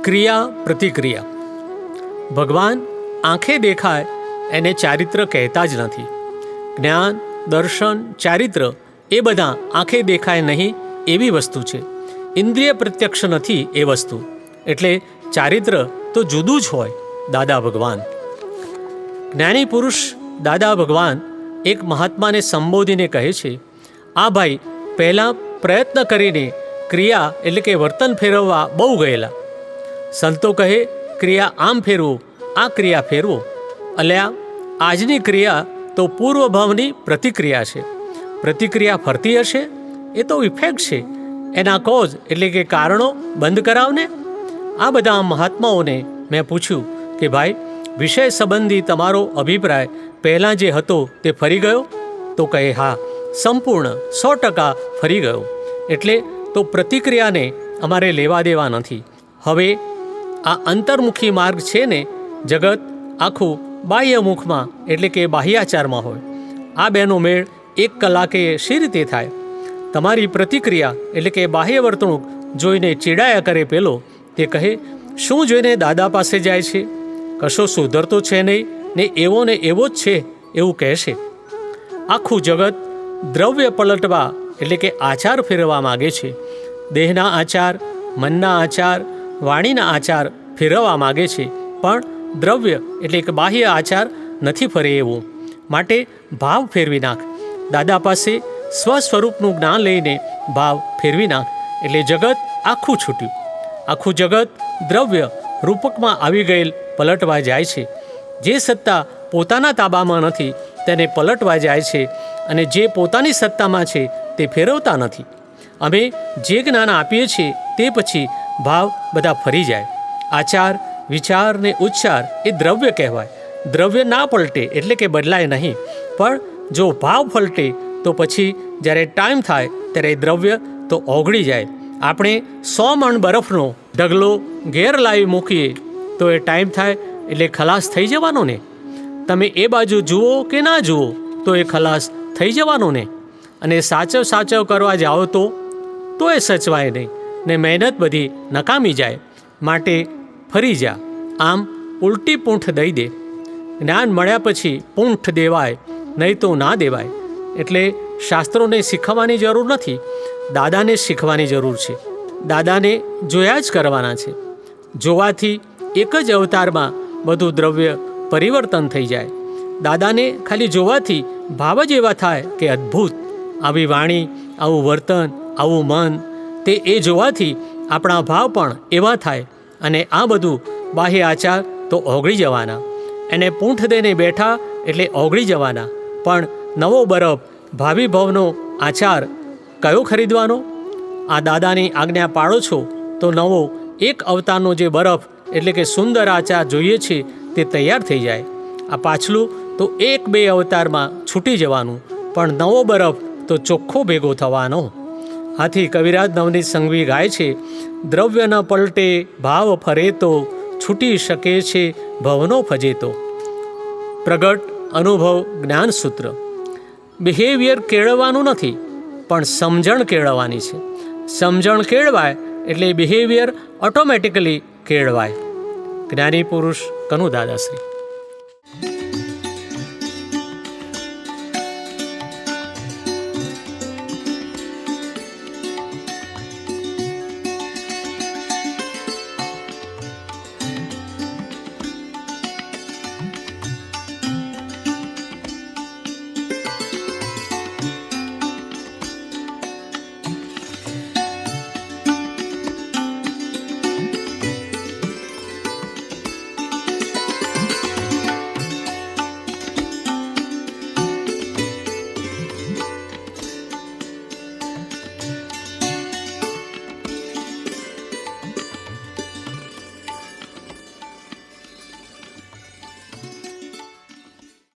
ક્રિયા પ્રતિક્રિયા. ભગવાન આંખે દેખાય એને ચારિત્ર કહેતા જ નથી. જ્ઞાન, દર્શન, ચારિત્ર એ બધા આંખે દેખાય નહીં એવી વસ્તુ છે. ઇન્દ્રિય પ્રત્યક્ષ નથી એ વસ્તુ. એટલે ચારિત્ર તો જુદું જ હોય. દાદા ભગવાન, જ્ઞાની પુરુષ દાદા ભગવાન એક મહાત્માને સંબોધીને કહે છે, આ ભાઈ પહેલાં પ્રયત્ન કરીને ક્રિયા એટલે કે વર્તન ફેરવવા બહુ ગયેલા. સંતો કહે ક્રિયા આમ ફેરવો, આ ક્રિયા ફેરવો. અલ્યા, આજની ક્રિયા તો પૂર્વભાવની પ્રતિક્રિયા છે. પ્રતિક્રિયા ફરતી હશે એ તો ઇફેક્ટ છે. એના કોઝ એટલે કે કારણો બંધ કરાવને. આ બધા મહાત્માઓને મેં પૂછ્યું કે ભાઈ, વિષય સંબંધી તમારો અભિપ્રાય પહેલાં જે હતો તે ફરી ગયો? તો કહે હા, સંપૂર્ણ 100% ફરી ગયો. એટલે તો પ્રતિક્રિયાને અમારે લેવા દેવા નથી. હવે આ અંતર્મુખી માર્ગ છે ને, જગત આખું બાહ્યમુખમાં એટલે કે બાહ્યાચારમાં હોય. આ બેનો મેળ 1 કલાકે શી રીતે થાય? તમારી પ્રતિક્રિયા એટલે કે બાહ્ય વર્તણૂક જોઈને ચીડાયા કરે પેલો, તે કહે શું જોઈને દાદા પાસે જાય છે? કશો સુધરતો છે નહીં ને એવો જ છે એવું કહેશે. આખું જગત દ્રવ્ય પલટવા એટલે કે આચાર ફેરવવા માગે છે. દેહના આચાર, મનના આચાર, વાણીના આચાર ફેરવવા માગે છે, પણ દ્રવ્ય એટલે કે બાહ્ય આચાર નથી ફરે એવું. માટે ભાવ ફેરવી નાખ. દાદા પાસે સ્વસ્વરૂપનું જ્ઞાન લઈને ભાવ ફેરવી નાખ એટલે જગત આખું છૂટ્યું. આખું જગત દ્રવ્ય રૂપકમાં આવી ગયેલ પલટવા જાય છે. જે સત્તા પોતાના તાબામાં નથી તેને પલટવા જાય છે, અને જે પોતાની સત્તામાં છે તે ફેરવતા નથી. અમે જે જ્ઞાન આપીએ છીએ તે પછી ભાવ બધા ફરી જાય. આચાર, વિચાર ને ઉચ્ચાર એ દ્રવ્ય કહેવાય. દ્રવ્ય ના પલટે એટલે કે બદલાય નહીં, પણ જો ભાવ પલટે તો પછી જ્યારે ટાઈમ થાય ત્યારે દ્રવ્ય તો ઓગળી જાય. આપણે 100 મણ બરફનો ઢગલો ઘેર લાવી મૂકીએ તો એ ટાઈમ થાય એટલે ખલાસ થઈ જવાનો ને. તમે એ બાજુ જુઓ કે ના જુઓ તો એ ખલાસ થઈ જવાનો ને. અને સાચવ કરવા જાઓ તો એ સચવાય નહીં ને મહેનત બધી નકામી જાય. માટે ફરી જા. આમ ઉલટી પૂંઠ દઈ દે. જ્ઞાન મળ્યા પછી પૂંઠ દેવાય, નહીં તો ના દેવાય. એટલે શાસ્ત્રોને શીખવાની જરૂર નથી, દાદાને શીખવાની જરૂર છે. દાદાને જોયા જ કરવાના છે. જોવાથી એક જ અવતારમાં બધું દ્રવ્ય પરિવર્તન થઈ જાય. દાદાને ખાલી જોવાથી ભાવ જ એવા થાય કે અદ્ભુત. આવી વાણી, આવું વર્તન, આવું મન, તે એ જોવાથી આપણા ભાવ પણ એવા થાય. અને આ બધું બાહ્ય આચાર તો ઓગળી જવાના. એને પૂંઠ દઈને બેઠા એટલે ઓગળી જવાના. પણ નવો બરફ, ભાવિ ભાવનો આચાર કયો ખરીદવાનો? આ દાદાની આજ્ઞા પાળો છો તો નવો 1 અવતારનો જે બરફ એટલે કે સુંદર આચાર જોઈએ છે તે તૈયાર થઈ જાય. આ પાછલું તો 1-2 અવતારમાં છૂટી જવાનું, પણ નવો બરફ તો ચોખ્ખો ભેગો થવાનો. આથી કવિરાજ નવનીત સંઘવી ગાય છે, દ્રવ્ય ન પલટે ભાવ ફરે તો છૂટી શકે છે ભવનો ફજેતો. પ્રગટ અનુભવ જ્ઞાન સૂત્ર. બિહેવિયર કેળવવાનું નથી, પણ સમજણ કેળવવાની છે. સમજણ કેળવાય એટલે બિહેવિયર ઓટોમેટિકલી કેળવાય. જ્ઞાની પુરુષ કનુ દાદાશ્રી.